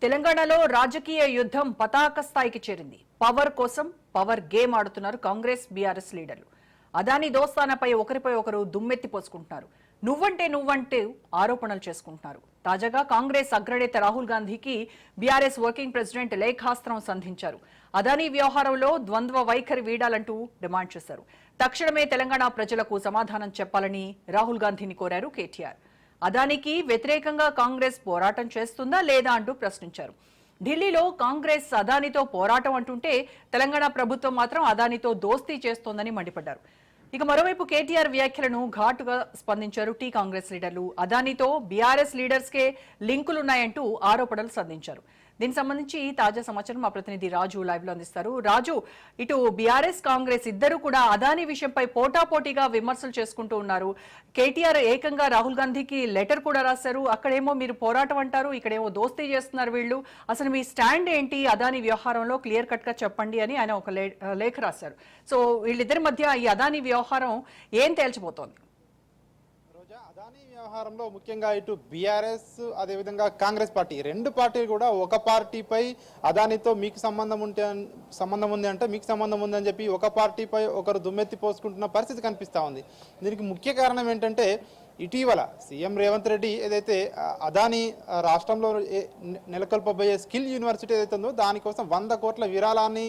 తెలంగాణలో రాజకీయ యుద్ధం పతాక స్థాయికి చేరింది. పవర్ కోసం పవర్ గేమ్ ఆడుతున్నారు కాంగ్రెస్ బీఆర్ఎస్ లీడర్లు. అదాని దోస్తానపై ఒకరిపై ఒకరు దుమ్మెత్తి పోసుకుంటున్నారు. నువ్వంటే ఆరోపణలు చేసుకుంటున్నారు. తాజాగా కాంగ్రెస్ అగ్రనేత రాహుల్ గాంధీకి బీఆర్ఎస్ వర్కింగ్ ప్రెసిడెంట్ లేఖాస్త్రం సంధించారు. అదాని వ్యవహారంలో ద్వంద్వ వైఖరి వీడాలంటూ డిమాండ్ చేశారు. తక్షణమే తెలంగాణ ప్రజలకు సమాధానం చెప్పాలని రాహుల్ గాంధీని కోరారు కేటీఆర్. అదానికి వ్యతిరేకంగా కాంగ్రెస్ పోరాటం చేస్తుందా లేదా అంటూ ప్రశ్నించారు. ఢిల్లీలో కాంగ్రెస్ అదానితో పోరాటం అంటుంటే తెలంగాణ ప్రభుత్వం మాత్రం అదానితో దోస్తీ చేస్తోందని మండిపడ్డారు. ఇక మరోవైపు కేటీఆర్ వ్యాఖ్యలను ఘాటుగా స్పందించారు టీ కాంగ్రెస్ లీడర్లు. అదానితో బీఆర్ఎస్ లీడర్స్కే లింకులున్నాయంటూ ఆరోపణలు సంధించారు. దీనికి సంబంధించి తాజా సమాచారం మా ప్రతినిధి రాజు లైవ్ లో అందిస్తారు. రాజు, ఇటు బీఆర్ఎస్ కాంగ్రెస్ ఇద్దరు కూడా అదాని విషయంపై పోటాపోటీగా విమర్శలు చేసుకుంటూ ఉన్నారు. కేటీఆర్ ఏకంగా రాహుల్ గాంధీకి లెటర్ కూడా రాశారు. అక్కడేమో మీరు పోరాటం అంటారు, ఇక్కడేమో దోస్తీ చేస్తున్నారు వీళ్ళు. అసలు మీ స్టాండ్ ఏంటి అదాని వ్యవహారంలో క్లియర్ కట్ గా చెప్పండి అని ఆయన ఒక లేఖ రాశారు. సో వీళ్ళిద్దరి మధ్య ఈ అదాని వ్యవహారం ఏం తేల్చబోతోంది? అదానీ వ్యవహారంలో ముఖ్యంగా ఇటు బీఆర్ఎస్ అదేవిధంగా కాంగ్రెస్ పార్టీ రెండు పార్టీలు కూడా ఒక పార్టీపై అదానితో మీకు సంబంధం ఉంది అంటే మీకు సంబంధం ఉందని చెప్పి ఒక పార్టీపై ఒకరు దుమ్మెత్తి పోసుకుంటున్న పరిస్థితి కనిపిస్తూ ఉంది. దీనికి ముఖ్య కారణం ఏంటంటే ఇటీవల సీఎం రేవంత్ రెడ్డి ఏదైతే అదాని రాష్ట్రంలో నెలకొల్పబోయే స్కిల్ యూనివర్సిటీ ఏదైతే ఉందో దానికోసం 100 కోట్ల విరాళాన్ని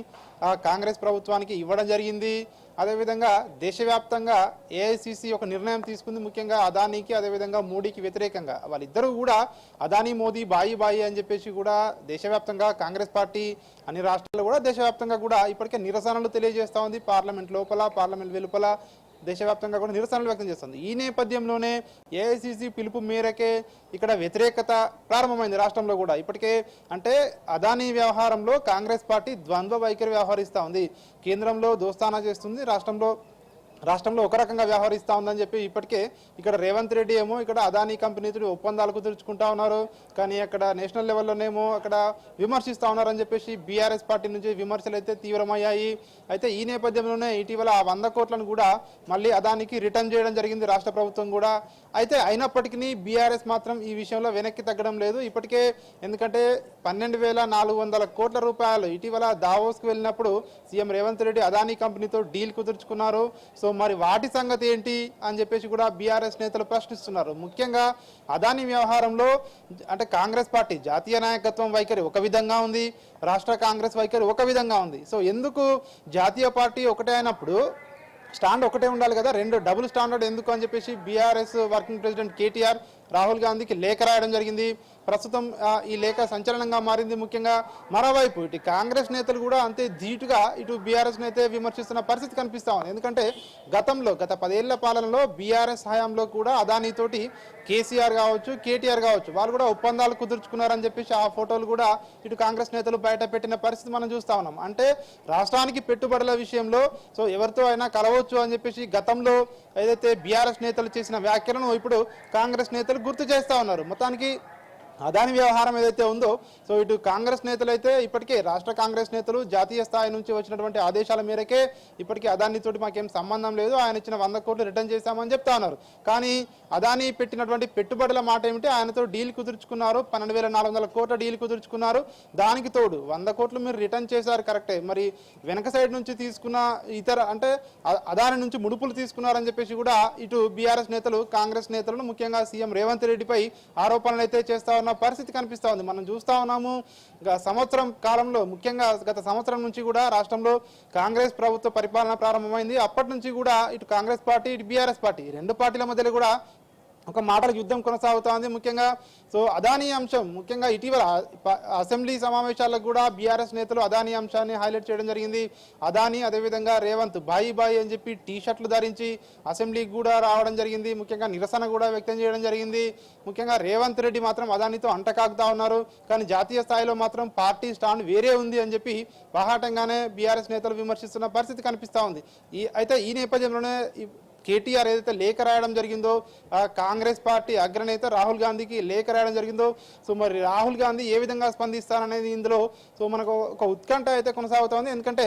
కాంగ్రెస్ ప్రభుత్వానికి ఇవ్వడం జరిగింది. అదేవిధంగా దేశవ్యాప్తంగా ఏఐసిసి ఒక నిర్ణయం తీసుకుంది, ముఖ్యంగా అదానీకి అదేవిధంగా మోడీకి వ్యతిరేకంగా. వాళ్ళిద్దరూ కూడా అదానీ మోదీ బాయి అని చెప్పేసి కూడా దేశవ్యాప్తంగా కాంగ్రెస్ పార్టీ అన్ని రాష్ట్రాల్లో కూడా దేశవ్యాప్తంగా కూడా ఇప్పటికే నిరసనలు తెలియజేస్తూ ఉంది. పార్లమెంట్ లోపల పార్లమెంట్ వెలుపల దేశవ్యాప్తంగా కూడా నిరసనలు వ్యక్తం చేస్తుంది. ఈ నేపథ్యంలోనే ఏఐసిసి పిలుపు మేరకే ఇక్కడ వ్యతిరేకత ప్రారంభమైంది రాష్ట్రంలో కూడా. ఇప్పటికే అంటే అదానీ వ్యవహారంలో కాంగ్రెస్ పార్టీ ద్వంద్వ వైఖరి వ్యవహరిస్తూ ఉంది. కేంద్రంలో దోస్తానా చేస్తుంది, రాష్ట్రంలో ఒక రకంగా వ్యవహరిస్తూ ఉందని చెప్పి ఇప్పటికే ఇక్కడ రేవంత్ రెడ్డి ఏమో ఇక్కడ అదానీ కంపెనీతో ఒప్పందాలు కుదుర్చుకుంటా ఉన్నారు, కానీ అక్కడ నేషనల్ లెవెల్లోనేమో అక్కడ విమర్శిస్తూ ఉన్నారని చెప్పేసి బీఆర్ఎస్ పార్టీ నుంచి విమర్శలు అయితే తీవ్రమయ్యాయి. అయితే ఈ నేపథ్యంలోనే ఇటీవల 100 కోట్లను కూడా మళ్ళీ అదానికి రిటర్న్ చేయడం జరిగింది రాష్ట్ర ప్రభుత్వం కూడా. అయితే అయినప్పటికీ బీఆర్ఎస్ మాత్రం ఈ విషయంలో వెనక్కి తగ్గడం లేదు. ఇప్పటికే ఎందుకంటే 12,400 కోట్ల రూపాయలు ఇటీవల దావోస్కు వెళ్ళినప్పుడు సీఎం రేవంత్ రెడ్డి అదానీ కంపెనీతో డీల్ కుదుర్చుకున్నారు. సో మరి వాటి సంగతి ఏంటి అని చెప్పేసి కూడా బీఆర్ఎస్ నేతలు ప్రశ్నిస్తున్నారు. ముఖ్యంగా అదానీ వ్యవహారంలో అంటే కాంగ్రెస్ పార్టీ జాతీయ నాయకత్వం వైఖరి ఒక విధంగా ఉంది, రాష్ట్ర కాంగ్రెస్ వైఖరి ఒక విధంగా ఉంది. సో ఎందుకు జాతీయ పార్టీ ఒకటే అయినప్పుడు స్టాండ్ ఒకటే ఉండాలి కదా, రెండు డబుల్ స్టాండర్డ్ ఎందుకు అని చెప్పేసి BRS working president KTR Rahul గాంధీకి లేఖ రాయడం జరిగింది. ప్రస్తుతం ఈ లేఖ సంచలనంగా మారింది. ముఖ్యంగా మరోవైపు ఇటు కాంగ్రెస్ నేతలు కూడా అంతే ధీటుగా ఇటు బీఆర్ఎస్ నేతే విమర్శిస్తున్న పరిస్థితి కనిపిస్తా ఉంది. ఎందుకంటే గత 10 ఏళ్ల పాలనలో బీఆర్ఎస్ హయాంలో కూడా అదానీతోటి కేసీఆర్ కావచ్చు కేటీఆర్ కావచ్చు వాళ్ళు కూడా ఒప్పందాలు కుదుర్చుకున్నారని చెప్పేసి ఆ ఫోటోలు కూడా ఇటు కాంగ్రెస్ నేతలు బయట పెట్టిన పరిస్థితి మనం చూస్తా ఉన్నాం. అంటే రాష్ట్రానికి పెట్టుబడుల విషయంలో సో ఎవరితో అయినా కలవచ్చు అని చెప్పేసి గతంలో ఏదైతే బీఆర్ఎస్ నేతలు చేసిన వ్యాఖ్యలను ఇప్పుడు కాంగ్రెస్ నేతలు గుర్తు చేస్తా ఉన్నారు. మొత్తానికి అదాని వ్యవహారం ఏదైతే ఉందో సో ఇటు కాంగ్రెస్ నేతలు అయితే ఇప్పటికే రాష్ట్ర కాంగ్రెస్ నేతలు జాతీయ స్థాయి నుంచి వచ్చినటువంటి ఆదేశాల మేరకే ఇప్పటికీ అదానితోటి మాకేం సంబంధం లేదు, ఆయన ఇచ్చిన 100 కోట్లు రిటర్న్ చేశామని చెప్తా ఉన్నారు. కానీ అదాని పెట్టినటువంటి పెట్టుబడుల మాట ఏమిటి, ఆయనతో డీల్ కుదుర్చుకున్నారు, 12,400 కోట్ల డీల్ కుదుర్చుకున్నారు. దానికి తోడు 100 కోట్లు మీరు రిటర్న్ చేశారు కరెక్టే, మరి వెనక సైడ్ నుంచి తీసుకున్న ఇతర అంటే అదాని నుంచి ముడుపులు తీసుకున్నారని చెప్పేసి కూడా ఇటు బీఆర్ఎస్ నేతలు కాంగ్రెస్ నేతలను ముఖ్యంగా సీఎం రేవంత్ రెడ్డిపై ఆరోపణలు అయితే చేస్తా ఉన్నారు పరిస్థితి కనిపిస్తా ఉంది. మనం చూస్తా ఉన్నాము సంవత్సరం కాలంలో ముఖ్యంగా గత సంవత్సరం నుంచి కూడా రాష్ట్రంలో కాంగ్రెస్ ప్రభుత్వ పరిపాలన ప్రారంభమైంది. అప్పటి నుంచి కూడా ఇటు కాంగ్రెస్ పార్టీ ఇటు బీఆర్ఎస్ పార్టీ రెండు పార్టీల మధ్యలో కూడా ఒక మాటల యుద్ధం కొనసాగుతా ఉంది. ముఖ్యంగా సో అదానీ అంశం ముఖ్యంగా ఇటీవల అసెంబ్లీ సమావేశాలకు కూడా బీఆర్ఎస్ నేతలు అదానీ అంశాన్ని హైలైట్ చేయడం జరిగింది. అదానీ అదేవిధంగా రేవంత్ బాయి అని చెప్పి టీషర్ట్లు ధరించి అసెంబ్లీకి కూడా రావడం జరిగింది. ముఖ్యంగా నిరసన కూడా వ్యక్తం చేయడం జరిగింది. ముఖ్యంగా రేవంత్ రెడ్డి మాత్రం అదానీతో అంటకాగుతా ఉన్నారు, కానీ జాతీయ స్థాయిలో మాత్రం పార్టీ స్టాండ్ వేరే ఉంది అని చెప్పి బాహాటంగానే బీఆర్ఎస్ నేతలు విమర్శిస్తున్న పరిస్థితి కనిపిస్తూ ఉంది. అయితే ఈ నేపథ్యంలోనే కేటీఆర్ ఏదైతే లేఖ రాయడం జరిగిందో కాంగ్రెస్ పార్టీ అగ్రనేత రాహుల్ గాంధీకి లేఖ రాయడం జరిగిందో సో మరి రాహుల్ గాంధీ ఏ విధంగా స్పందిస్తారనేది ఇందులో సో మనకు ఒక ఉత్కంఠ అయితే కొనసాగుతోంది. ఎందుకంటే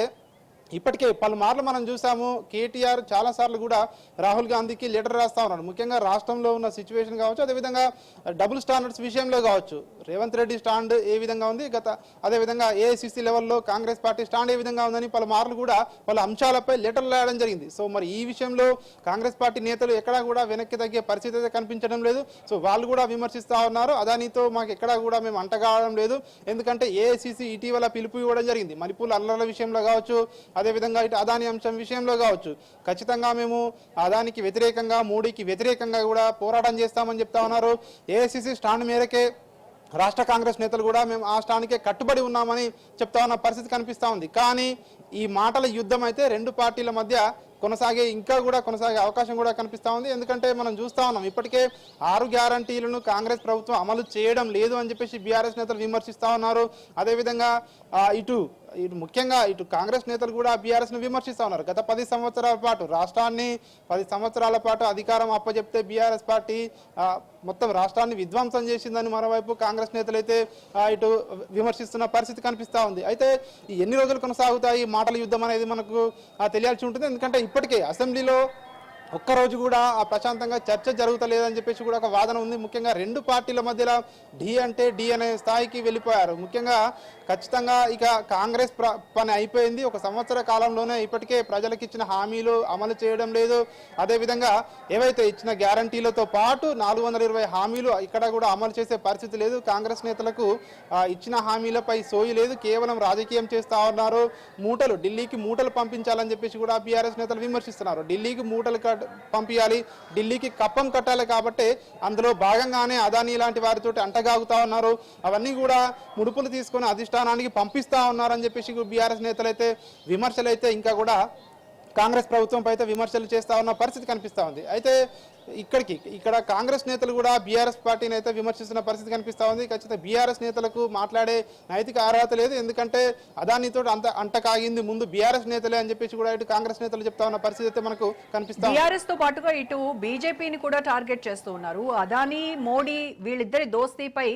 ఇప్పటికే పలుమార్లు మనం చూసాము కేటీఆర్ చాలా సార్లు కూడా రాహుల్ గాంధీకి లెటర్ రాస్తా ఉన్నాడు. ముఖ్యంగా రాష్ట్రంలో ఉన్న సిచ్యువేషన్ కావచ్చు, అదేవిధంగా డబుల్ స్టాండర్డ్స్ విషయంలో కావచ్చు. రేవంత్ రెడ్డి స్టాండ్ ఏ విధంగా ఉంది, అదేవిధంగా ఏఐసిసి లెవెల్లో కాంగ్రెస్ పార్టీ స్టాండ్ ఏ విధంగా ఉందని పలుమార్లు కూడా పలు అంశాలపై లెటర్లు రాయడం జరిగింది. సో మరి ఈ విషయంలో కాంగ్రెస్ పార్టీ నేతలు ఎక్కడా కూడా వెనక్కి తగ్గే పరిస్థితి అయితే కనిపించడం లేదు. సో వాళ్ళు కూడా విమర్శిస్తూ ఉన్నారు, అదానితో మాకు ఎక్కడా కూడా మేము అంటగాడడం లేదు. ఎందుకంటే ఏఐసిసి ఇటీవల పిలుపు ఇవ్వడం జరిగింది, మణిపూర్ అల్లర్ల విషయంలో కావచ్చు, అదేవిధంగా ఇటు అదాని అంశం విషయంలో కావచ్చు. ఖచ్చితంగా మేము అదానికి వ్యతిరేకంగా, మోడీకి వ్యతిరేకంగా కూడా పోరాటం చేస్తామని చెప్తా ఉన్నారు. ఏఐసిసి స్టాండ్ మేరకే రాష్ట్ర కాంగ్రెస్ నేతలు కూడా మేము ఆ స్టాండ్కే కట్టుబడి ఉన్నామని చెప్తా ఉన్న పరిస్థితి కనిపిస్తూ ఉంది. కానీ ఈ మాటల యుద్ధం అయితే రెండు పార్టీల మధ్య కొనసాగే అవకాశం కూడా కనిపిస్తూ ఉంది. ఎందుకంటే మనం చూస్తూ ఉన్నాం, ఇప్పటికే 6 గ్యారంటీలను కాంగ్రెస్ ప్రభుత్వం అమలు చేయడం లేదు అని చెప్పేసి బీఆర్ఎస్ నేతలు విమర్శిస్తూ ఉన్నారు. అదేవిధంగా ఇటు ముఖ్యంగా ఇటు కాంగ్రెస్ నేతలు కూడా బీఆర్ఎస్ను విమర్శిస్తూ ఉన్నారు. గత 10 సంవత్సరాల పాటు రాష్ట్రాన్ని 10 సంవత్సరాల పాటు అధికారం అప్పచెప్తే బీఆర్ఎస్ పార్టీ మొత్తం రాష్ట్రాన్ని విధ్వంసం చేసిందని మరోవైపు కాంగ్రెస్ నేతలు అయితే ఇటు విమర్శిస్తున్న పరిస్థితి కనిపిస్తూ ఉంది. అయితే ఎన్ని రోజులు కొనసాగుతాయి మాటల యుద్ధం అనేది మనకు తెలియాల్సి ఉంటుంది. ఎందుకంటే ఇప్పటికే అసెంబ్లీలో ఒక్కరోజు కూడా ప్రశాంతంగా చర్చ జరుగుతలేదని చెప్పేసి కూడా ఒక వాదన ఉంది. ముఖ్యంగా రెండు పార్టీల మధ్యలో ఢీ అంటే ఢీ అనే స్థాయికి వెళ్ళిపోయారు. ముఖ్యంగా ఖచ్చితంగా ఇక కాంగ్రెస్ పని అయిపోయింది. 1 సంవత్సర కాలంలోనే ఇప్పటికే ప్రజలకు ఇచ్చిన హామీలు అమలు చేయడం లేదు. అదేవిధంగా ఏవైతే ఇచ్చిన గ్యారంటీలతో పాటు 420 హామీలు ఇక్కడ కూడా అమలు చేసే పరిస్థితి లేదు. కాంగ్రెస్ నేతలకు ఇచ్చిన హామీలపై సోయి లేదు, కేవలం రాజకీయం చేస్తా ఉన్నారు. ఢిల్లీకి మూటలు పంపించాలని చెప్పేసి కూడా బీఆర్ఎస్ నేతలు విమర్శిస్తున్నారు. ఢిల్లీకి మూటలు పంపించాలి, ఢిల్లీకి కప్పం కట్టాలి, కాబట్టి అందులో భాగంగానే అదానీ లాంటి వారితో అంటగాగుతా ఉన్నారు. అవన్నీ కూడా ముడుపులు తీసుకొని అధిష్టానానికి పంపిస్తా ఉన్నారని చెప్పేసి బీఆర్ఎస్ నేతలు అయితే విమర్శలు అయితే ఇంకా కూడా కాంగ్రెస్ ప్రభుత్వంపై అయితే విమర్శలు చేస్తా ఉన్న పరిస్థితి కనిపిస్తూ ఉంది. అయితే ఇక్కడ కాంగ్రెస్ నేతలు కూడా బీఆర్ఎస్ పార్టీని అయితే విమర్శిస్తున్న పరిస్థితి కనిపిస్తూ ఉంది. ఖచ్చితంగా బీఆర్ఎస్ నేతలకు మాట్లాడే నైతిక అర్హత లేదు. ఎందుకంటే అదానితో అంటకాగింది ముందు బీఆర్ఎస్ నేతలే అని చెప్పేసి కూడా ఇటు కాంగ్రెస్ నేతలు చెప్తా ఉన్న పరిస్థితి అయితే మనకు కనిపిస్తుంది. బీఆర్ఎస్ తో పాటుగా ఇటు బీజేపీని కూడా టార్గెట్ చేస్తూ ఉన్నారు. అదానీ, మోడీ వీళ్ళిద్దరి దోస్తీపై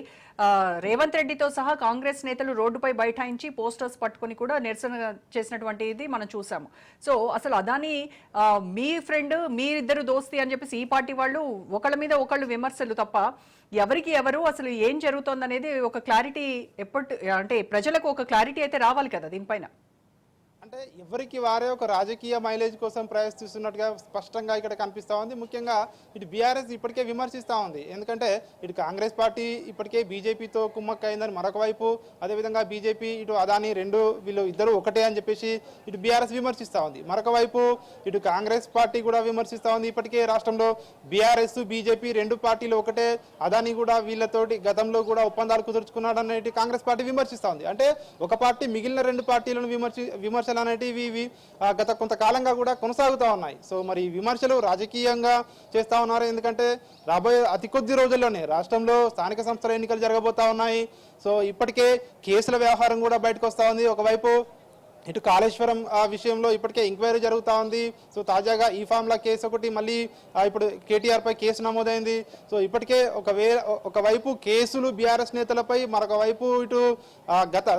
రేవంత్ రెడ్డితో సహా కాంగ్రెస్ నేతలు రోడ్డుపై బైఠాయించి పోస్టర్స్ పట్టుకుని కూడా నిరసన చేసినటువంటిది మనం చూసాము. సో అసలు అదానీ మీ ఫ్రెండ్, మీరిద్దరు దోస్తీ అని చెప్పేసి ఈ పార్టీ వాళ్ళు ఒకళ్ళ మీద ఒకళ్ళు విమర్శలు తప్ప ఎవరికి ఎవరు అసలు ఏం జరుగుతోందనేది ఒక క్లారిటీ అంటే ప్రజలకు ఒక క్లారిటీ అయితే రావాలి కదా దీనిపైన. అంటే ఎవరికి వారే ఒక రాజకీయ మైలేజ్ కోసం ప్రయత్నిస్తున్నట్టుగా స్పష్టంగా ఇక్కడ కనిపిస్తూ ఉంది. ముఖ్యంగా ఇటు బీఆర్ఎస్ ఇప్పటికే విమర్శిస్తూ ఉంది. ఎందుకంటే ఇటు కాంగ్రెస్ పార్టీ ఇప్పటికే బీజేపీతో కుమ్మక్కైందని మరొక వైపు, అదేవిధంగా బీజేపీ ఇటు అదానీ వీళ్ళు ఇద్దరు ఒకటే అని చెప్పేసి ఇటు బీఆర్ఎస్ విమర్శిస్తూ ఉంది. మరొక వైపు ఇటు కాంగ్రెస్ పార్టీ కూడా విమర్శిస్తూ ఉంది. ఇప్పటికే రాష్ట్రంలో బీఆర్ఎస్, బీజేపీ రెండు పార్టీలు ఒకటే, అదానీ కూడా వీళ్ళతోటి గతంలో కూడా ఒప్పందాలు కుదుర్చుకున్నాడని కాంగ్రెస్ పార్టీ విమర్శిస్తూ ఉంది. అంటే ఒక పార్టీ మిగిలిన రెండు పార్టీలను విమర్శలు అనేటివి గత కొంతకాలంగా కూడా కొనసాగుతూ ఉన్నాయి. సో మరి విమర్శలు రాజకీయంగా చేస్తూ ఉన్నారు. ఎందుకంటే రాబోయే అతి కొద్ది రోజుల్లోనే రాష్ట్రంలో స్థానిక సంస్థల ఎన్నికలు జరగబోతా ఉన్నాయి. సో ఇప్పటికే కేసుల వ్యవహారం కూడా బయటకు వస్తూ ఉంది. ఒకవైపు ఇటు కాళేశ్వరం విషయంలో ఇప్పటికే ఎంక్వైరీ జరుగుతూ ఉంది. సో తాజాగా ఈ ఫామ్ల కేసు ఒకటి మళ్ళీ ఇప్పుడు కేటీఆర్ పై కేసు నమోదైంది. సో ఇప్పటికే ఒకవైపు కేసులు బీఆర్ఎస్ నేతలపై, మరొక వైపు ఇటు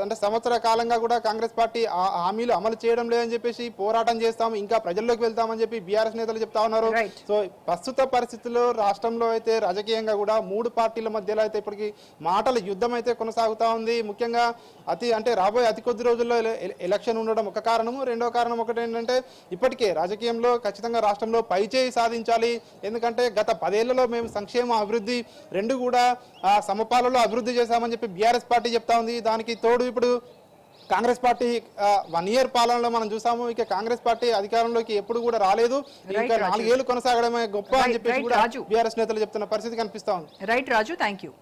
అంటే సంవత్సర కాలంగా కూడా కాంగ్రెస్ పార్టీ హామీలు అమలు చేయడం లేదని చెప్పేసి పోరాటం చేస్తాము, ఇంకా ప్రజల్లోకి వెళ్తామని చెప్పి బీఆర్ఎస్ నేతలు చెప్తా ఉన్నారు. సో ప్రస్తుత పరిస్థితుల్లో రాష్ట్రంలో అయితే రాజకీయంగా కూడా 3 పార్టీల మధ్యలో అయితే ఇప్పటికీ మాటల యుద్ధం అయితే కొనసాగుతూ ఉంది. ముఖ్యంగా రాబోయే అతి కొద్ది రోజుల్లో ఎలక్షన్ ఉండడం ఒక కారణము. రెండో కారణం ఒకటి ఏంటంటే ఇప్పటికే రాజకీయంలో ఖచ్చితంగా రాష్ట్రంలో పైచేయి సాధించాలి. ఎందుకంటే గత 10 ఏళ్లలో మేము సంక్షేమ, అభివృద్ధి రెండు కూడా సమపాలలో అభివృద్ధి చేశామని చెప్పి బీఆర్ఎస్ పార్టీ చెప్తా ఉంది. దానికి తోడు ఇప్పుడు కాంగ్రెస్ పార్టీ 1 ఇయర్ పాలనలో మనం చూసాము. ఇక కాంగ్రెస్ పార్టీ అధికారంలోకి ఎప్పుడు కూడా రాలేదు. ఇంకా 4 ఏళ్లు కొనసాగడమే గొప్ప అని చెప్పి కూడా బీఆర్ఎస్ నేతలు చెప్తున్న పరిస్థితి కనిపిస్తా ఉంది. Right Raju, thank you.